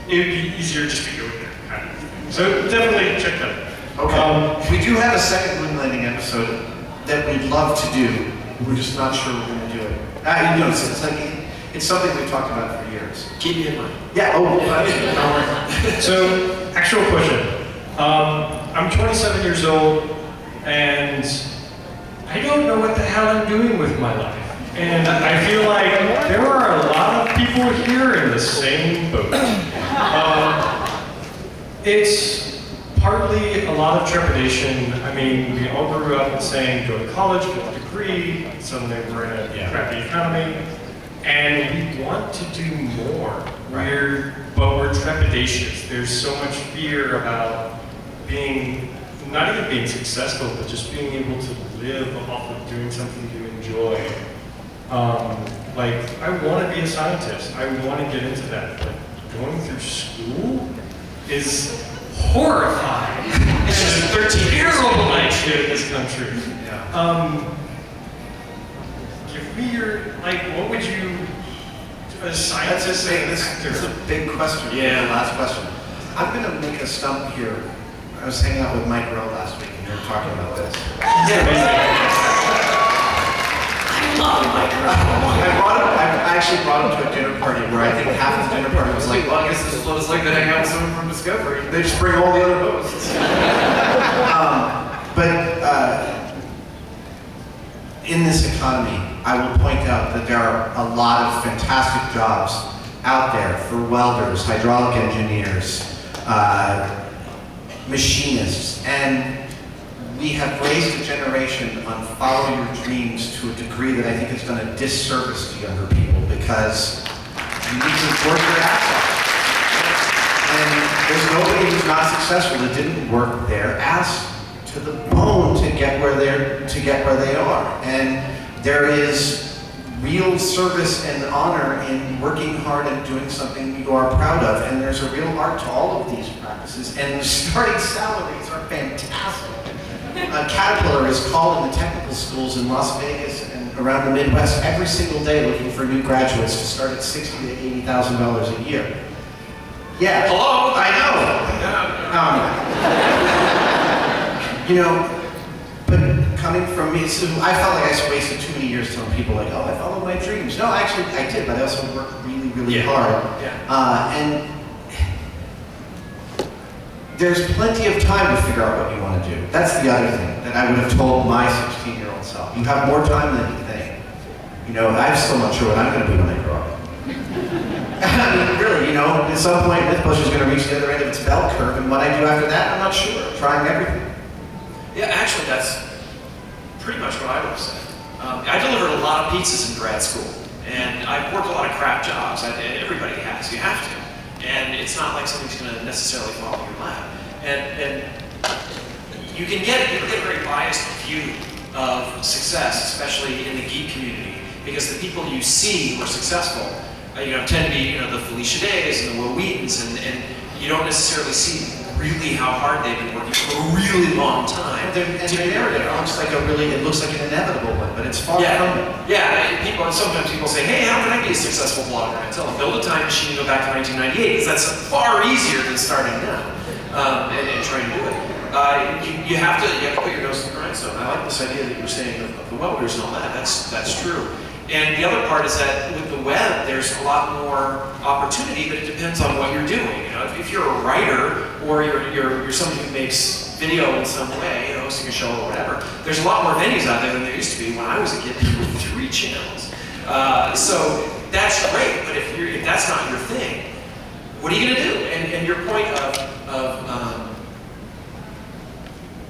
it would be easier just to go there, kind of thing. So definitely check that out. Okay. We do have a second moon landing episode that we'd love to do. We're just not sure we're going to do it. You know, it's something we've talked about for years. Keep me in mind. Yeah. Oh, don't worry. So, actual question. I'm 27 years old, and I don't know what the hell I'm doing with my life. And I feel like there are a lot of people here in the same boat. It's partly a lot of trepidation. I mean, we all grew up saying, go to college, get a degree, suddenly we're in a crappy economy, and we want to do more. But we're trepidatious. There's so much fear about not even being successful, but just being able to live off of doing something you enjoy. Like, I want to be a scientist. I want to get into that. But going through school is horrifying. It's just 13 terrible idea in this country. Yeah. Give me your, like, what would you, a scientist say? This is a big question. Yeah. The last question. I'm going to make a stump here. I was hanging out with Mike Rowe last week, and we were talking about this. I love Mike Rowe. I actually brought him to a dinner party where I think half of the dinner party was like, Well, I guess this is what it's like to hang out with someone from Discovery. they just bring all the other hosts. In this economy, I will point out that there are a lot of fantastic jobs out there for welders, hydraulic engineers, machinists, and we have raised a generation on follow your dreams to a degree that I think has done a disservice to younger people, because you need to work your ass off. And there's nobody who's not successful that didn't work their ass to the bone to get where they are. And there is real service and honor in working hard and doing something you are proud of. And there's a real art to all of these practices. And the starting salaries are fantastic. Caterpillar is calling the technical schools in Las Vegas and around the Midwest every single day looking for new graduates to start at $60,000 to $80,000 a year. Yeah. Hello? I know. You know, but coming from me, so I felt like I wasted too many years telling people like, oh, I followed my dreams. No, actually I did, but I also worked really, really hard. Yeah. And there's plenty of time to figure out what you want to do. That's the other thing that I would have told my 16-year-old self. You have more time than you think. You know, I'm still not sure what I'm going to do when I grow up. I mean, really, you know, at some point, Mythbuster is going to reach the other end of its bell curve, and what I do after that, I'm not sure. I'm trying everything. Yeah, actually, that's pretty much what I would have said. I delivered a lot of pizzas in grad school, and I've worked a lot of crap jobs. Everybody has. You have to. And it's not like something's going to necessarily fall in your lap. And you can get a very biased view of success, especially in the geek community, because the people you see who are successful, tend to be, the Felicia Days and the Will Wheatons, and you don't necessarily see really how hard they've been working for a really long time. And their narrative looks like an inevitable one, but it's far from it. Yeah, sometimes people say, hey, how can I be a successful blogger? And I tell them, build a time machine and go back to 1998, because that's far easier than starting now and trying to do it. You have to put your nose in the grindstone. I like this idea that you were saying of the welders and all that. That's true. And the other part is that with the web, there's a lot more opportunity, but it depends on what you're doing. If you're a writer or you're somebody who makes video in some way, hosting a show or whatever, there's a lot more venues out there than there used to be. When I was a kid, there were 3 channels. So that's great, but if that's not your thing, what are you going to do? And your point of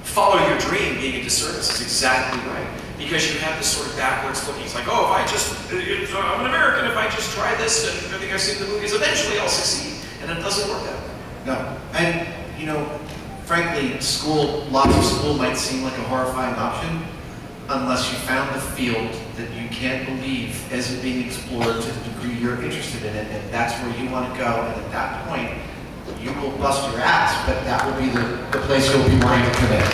follow your dream being a disservice is exactly right. Because you have this sort of backwards looking. It's like, oh, I'm an American, if I just try this and everything I've seen in the movies, eventually I'll succeed. And it doesn't work that way. No. And, frankly, lots of school might seem like a horrifying option unless you found the field that you can't believe isn't being explored to the degree you're interested in it, and that's where you want to go. And at that point, you will bust your ass, but that will be the place you'll be wanting to commit.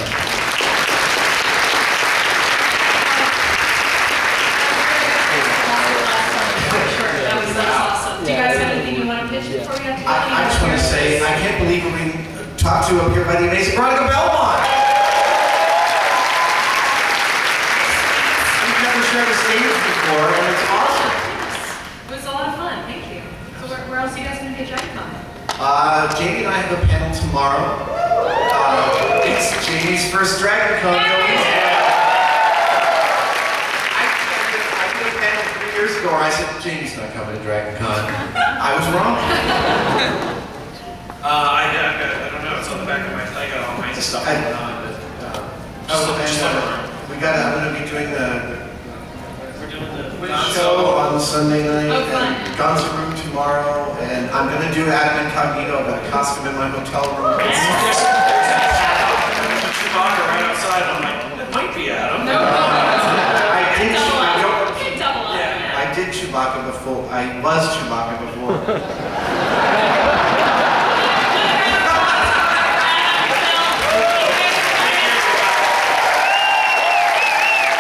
Do you guys have anything you want to pitch before we have to go? I just want to say, I can't believe we're being talked to up here by the amazing Veronica Belmont. We've never shared a stage before, and it's awesome. It was a lot of fun, thank you. So where else are you guys going to be at DragonCon? Jamie and I have a panel tomorrow. It's Jamie's first DragonCon. Years ago, I said, Jamie's not coming to DragonCon. I was wrong. I don't know, it's on the back of I got all kinds of stuff going on, but I'm going to be doing we're doing the quiz show on Sunday night. Oh, fun. And Guns N' Roses tomorrow, and I'm going to do Adam Incognito. I've got a costume in my hotel room. There's a Chewbacca right outside. I'm like, that might be Adam. I did Chewbacca before. I was Chewbacca before.